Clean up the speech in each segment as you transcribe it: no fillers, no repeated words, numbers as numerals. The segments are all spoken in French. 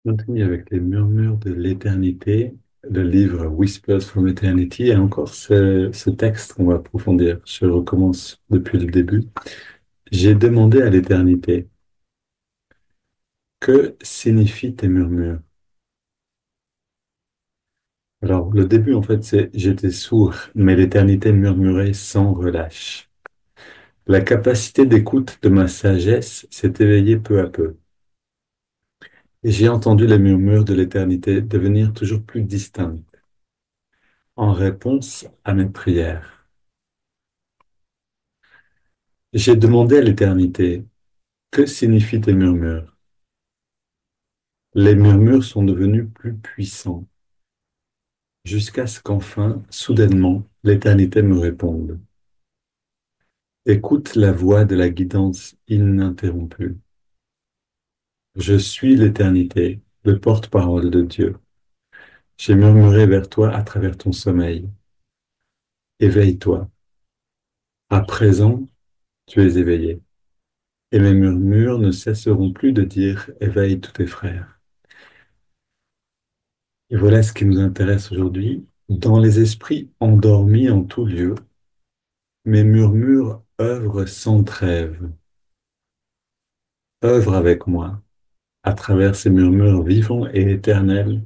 Continue avec les murmures de l'éternité, le livre Whispers from Eternity, et encore ce texte qu'on va approfondir. Je recommence depuis le début. J'ai demandé à l'éternité, que signifient tes murmures? Alors, le début, en fait, c'est j'étais sourd, mais l'éternité murmurait sans relâche. La capacité d'écoute de ma sagesse s'est éveillée peu à peu, et j'ai entendu les murmures de l'éternité devenir toujours plus distincts en réponse à mes prières. J'ai demandé à l'éternité, que signifient tes murmures? Les murmures sont devenus plus puissants, jusqu'à ce qu'enfin, soudainement, l'éternité me réponde. Écoute la voix de la guidance ininterrompue. Je suis l'éternité, le porte-parole de Dieu. J'ai murmuré vers toi à travers ton sommeil. Éveille-toi. À présent, tu es éveillé. Et mes murmures ne cesseront plus de dire, éveille tous tes frères. Et voilà ce qui nous intéresse aujourd'hui. Dans les esprits endormis en tout lieu, mes murmures œuvrent sans trêve. Œuvre avec moi, à travers ces murmures vivants et éternels,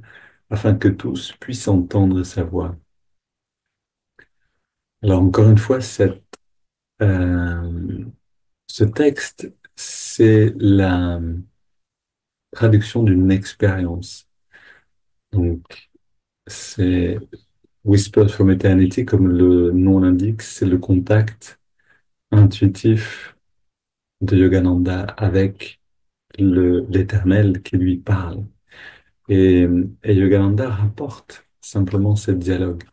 afin que tous puissent entendre sa voix. Alors encore une fois, euh, ce texte, c'est la traduction d'une expérience. Donc, c'est Whispers from Eternity, comme le nom l'indique, c'est le contact intuitif de Yogananda avec l'Éternel qui lui parle. Et Yogananda rapporte simplement ce dialogue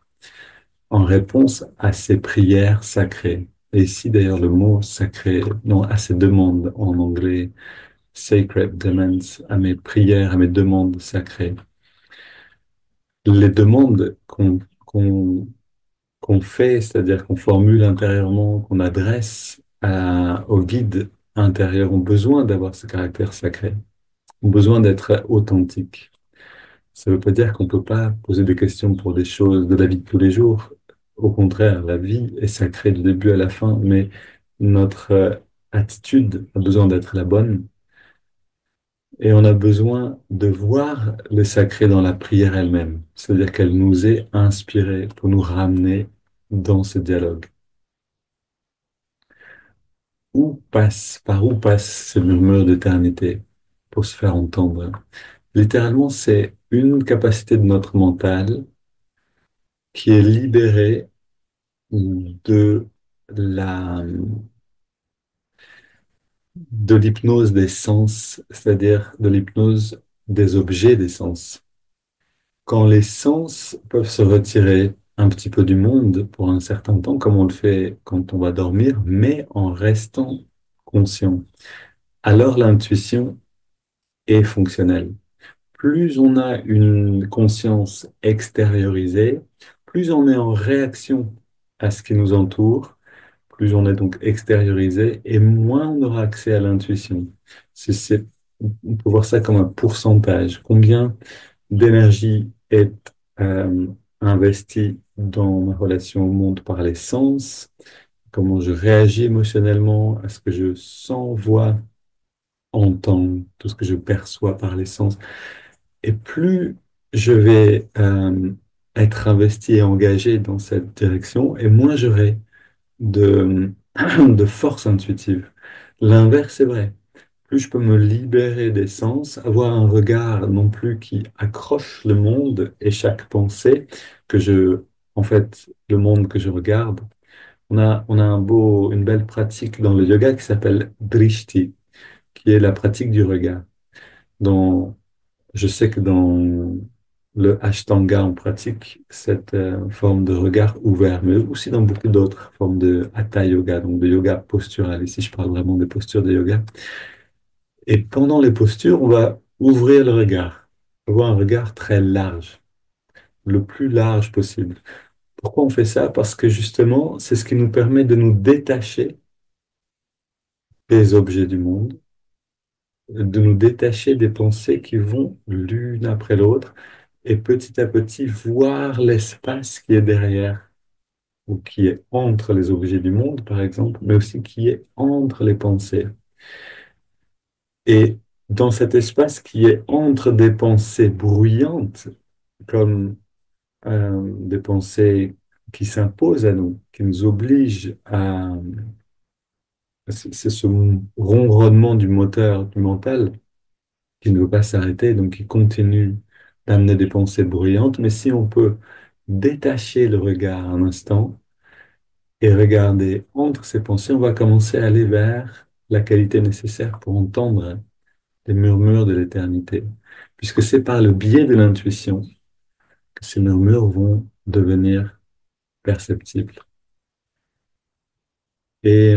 en réponse à ses prières sacrées. Et ici, d'ailleurs, le mot sacré, non, à ses demandes en anglais, sacred demands, à mes prières, à mes demandes sacrées. Les demandes qu'on fait, c'est-à-dire qu'on formule intérieurement, qu'on adresse au guide intérieur, ont besoin d'avoir ce caractère sacré, ont besoin d'être authentiques. Ça ne veut pas dire qu'on ne peut pas poser des questions pour des choses de la vie de tous les jours. Au contraire, la vie est sacrée du début à la fin, mais notre attitude a besoin d'être la bonne et on a besoin de voir le sacré dans la prière elle-même, c'est-à-dire qu'elle nous est inspirée pour nous ramener dans ce dialogue. Par où passent ces murmures d'éternité pour se faire entendre? Littéralement, c'est une capacité de notre mental qui est libérée de la, de l'hypnose des sens, c'est-à-dire de l'hypnose des objets des sens. Quand les sens peuvent se retirer un petit peu du monde pour un certain temps, comme on le fait quand on va dormir, mais en restant conscient, alors l'intuition est fonctionnelle. Plus on a une conscience extériorisée, plus on est en réaction à ce qui nous entoure, plus on est donc extériorisé et moins on aura accès à l'intuition. On peut voir ça comme un pourcentage. Combien d'énergie est euh, investie dans ma relation au monde par les sens, comment je réagis émotionnellement à ce que je sens, vois, entends, tout ce que je perçois par les sens. Et plus je vais être investi et engagé dans cette direction, et moins j'aurai de, de force intuitive. L'inverse est vrai. Plus je peux me libérer des sens, avoir un regard non plus qui accroche le monde et chaque pensée en fait, le monde que je regarde. On a une belle pratique dans le yoga qui s'appelle Drishti, qui est la pratique du regard. Dans, je sais que dans le Ashtanga, on pratique cette forme de regard ouvert, mais aussi dans beaucoup d'autres formes de Hatha Yoga, donc de yoga postural. Ici, je parle vraiment des postures de yoga. Et pendant les postures, on va ouvrir le regard, avoir un regard très large, le plus large possible. Pourquoi on fait ça? Parce que justement, c'est ce qui nous permet de nous détacher des objets du monde de nous détacher des pensées qui vont l'une après l'autre et petit à petit voir l'espace qui est derrière ou qui est entre les objets du monde, par exemple, mais aussi qui est entre les pensées. Et dans cet espace qui est entre des pensées bruyantes, comme des pensées qui s'imposent à nous, qui nous obligent à... C'est ce ronronnement du moteur, du mental, qui ne veut pas s'arrêter, donc qui continue d'amener des pensées bruyantes. Mais si on peut détacher le regard un instant et regarder entre ces pensées, on va commencer à aller vers la qualité nécessaire pour entendre les murmures de l'éternité, puisque c'est par le biais de l'intuition que ces murmures vont devenir perceptibles. Et,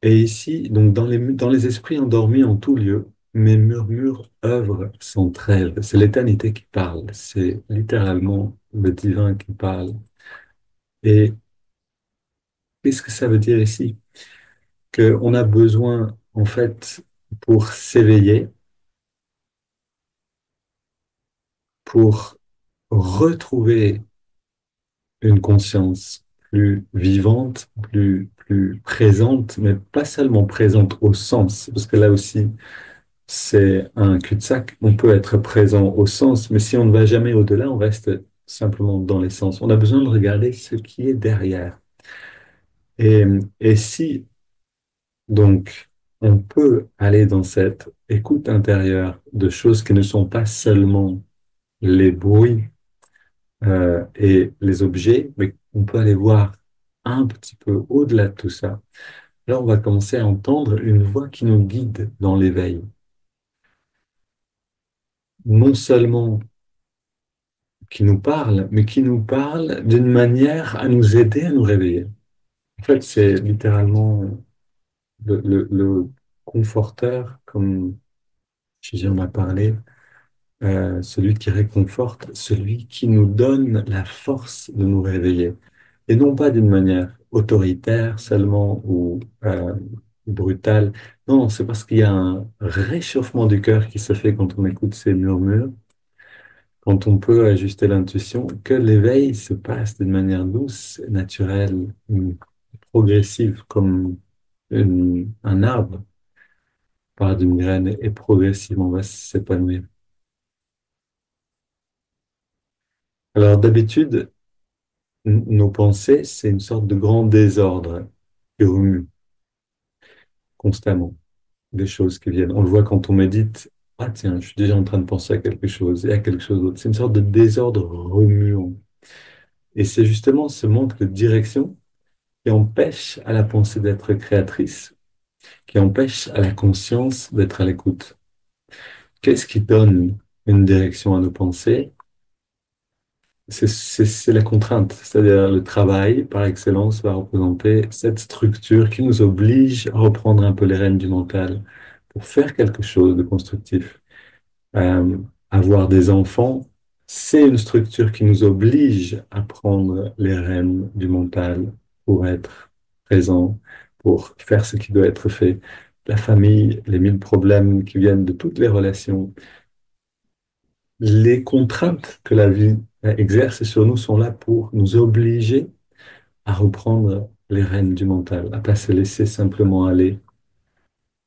et ici, donc dans les esprits endormis en tout lieu, mes murmures œuvrent sans trêve. C'est l'éternité qui parle, c'est littéralement le divin qui parle. Et qu'est-ce que ça veut dire ici? Qu'on a besoin, en fait, pour s'éveiller, pour retrouver une conscience plus vivante, plus présente, mais pas seulement présente au sens, parce que là aussi, c'est un cul-de-sac. On peut être présent au sens, mais si on ne va jamais au-delà, on reste simplement dans les sens. On a besoin de regarder ce qui est derrière. Et, et si, donc, on peut aller dans cette écoute intérieure de choses qui ne sont pas seulement les bruits et les objets, mais on peut aller voir un petit peu au-delà de tout ça. Là, on va commencer à entendre une voix qui nous guide dans l'éveil. Non seulement qui nous parle, mais qui nous parle d'une manière à nous aider à nous réveiller. En fait, c'est littéralement le conforteur, comme Gigi en a parlé, celui qui réconforte, celui qui nous donne la force de nous réveiller. Et non pas d'une manière autoritaire seulement ou brutale. Non, c'est parce qu'il y a un réchauffement du cœur qui se fait quand on écoute ces murmures, quand on peut ajuster l'intuition, que l'éveil se passe d'une manière douce, naturelle, progressive, comme un arbre part d'une graine et progressivement va s'épanouir. Alors d'habitude, nos pensées, c'est une sorte de grand désordre qui remue constamment des choses qui viennent. On le voit quand on médite. Ah tiens, je suis déjà en train de penser à quelque chose et à quelque chose d'autre. C'est une sorte de désordre remuant. Et c'est justement ce manque de direction qui empêche à la pensée d'être créatrice, qui empêche à la conscience d'être à l'écoute. Qu'est-ce qui donne une direction à nos pensées? C'est la contrainte, c'est-à-dire le travail par excellence va représenter cette structure qui nous oblige à reprendre un peu les rênes du mental pour faire quelque chose de constructif. Euh, Avoir des enfants, c'est une structure qui nous oblige à prendre les rênes du mental pour être présent, pour faire ce qui doit être fait. La famille, les mille problèmes qui viennent de toutes les relations, les contraintes que la vie exerce sur nous sont là pour nous obliger à reprendre les rênes du mental, à pas se laisser simplement aller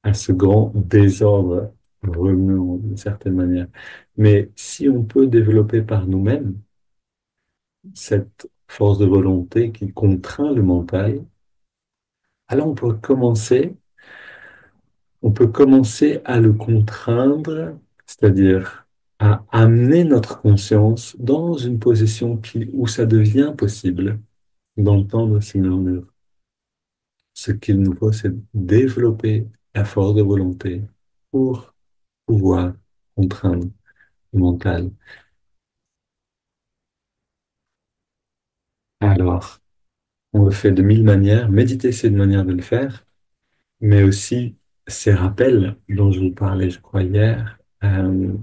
à ce grand désordre remuant d'une certaine manière. Mais si on peut développer par nous-mêmes cette force de volonté qui contraint le mental, alors on peut commencer à le contraindre, c'est-à-dire à amener notre conscience dans une position où ça devient possible d'entendre ces murmures. Ce qu'il nous faut, c'est développer la force de volonté pour pouvoir contraindre le mental. Alors, on le fait de mille manières. Méditer, c'est une manière de le faire, mais aussi ces rappels dont je vous parlais, je crois, hier. Un-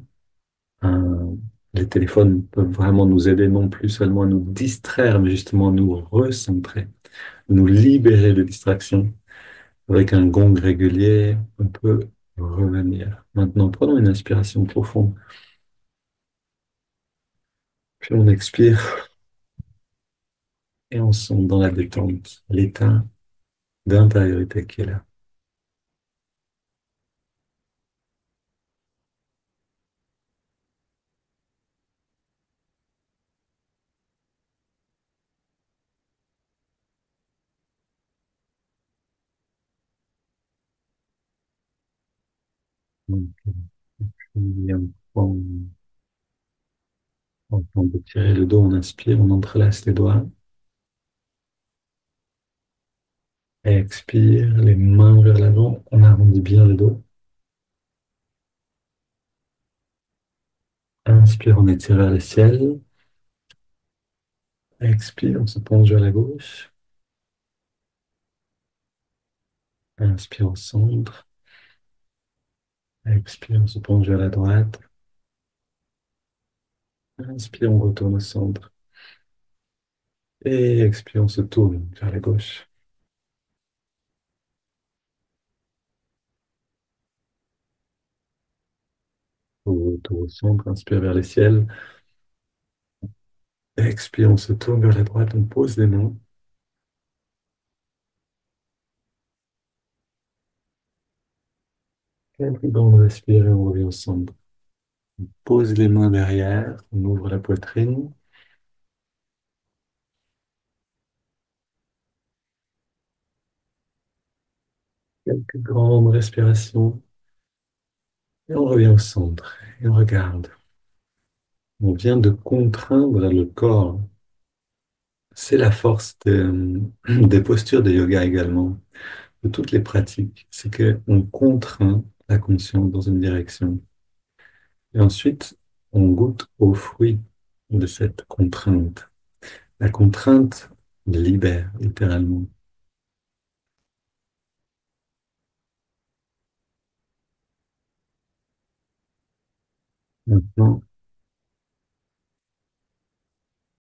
les téléphones peuvent vraiment nous aider non plus seulement à nous distraire, mais justement à nous recentrer, nous libérer de distractions. Avec un gong régulier, on peut revenir. Maintenant, prenons une inspiration profonde, puis on expire et on sombre dans la détente, l'état d'intériorité qui est là. Donc, puis on peut tirer le dos, on inspire, on entrelace les doigts, et expire, les mains vers l'avant, on arrondit bien le dos. Inspire, on étire vers le ciel. Expire, on se penche vers la gauche. Inspire, on centre. Expire, on se penche vers la droite. Inspire, on retourne au centre. Et expire, on se tourne vers la gauche. Retour au centre, inspire vers le ciel. Expire, on se tourne vers la droite, on pose les mains. Quelques grandes respire et on revient au centre. On pose les mains derrière, on ouvre la poitrine. Quelques grandes respirations et on revient au centre. Et on regarde. On vient de contraindre le corps. C'est la force des postures de yoga également, de toutes les pratiques. C'est qu'on contraint la conscience dans une direction. Et ensuite, on goûte aux fruits de cette contrainte. La contrainte libère, littéralement. Maintenant,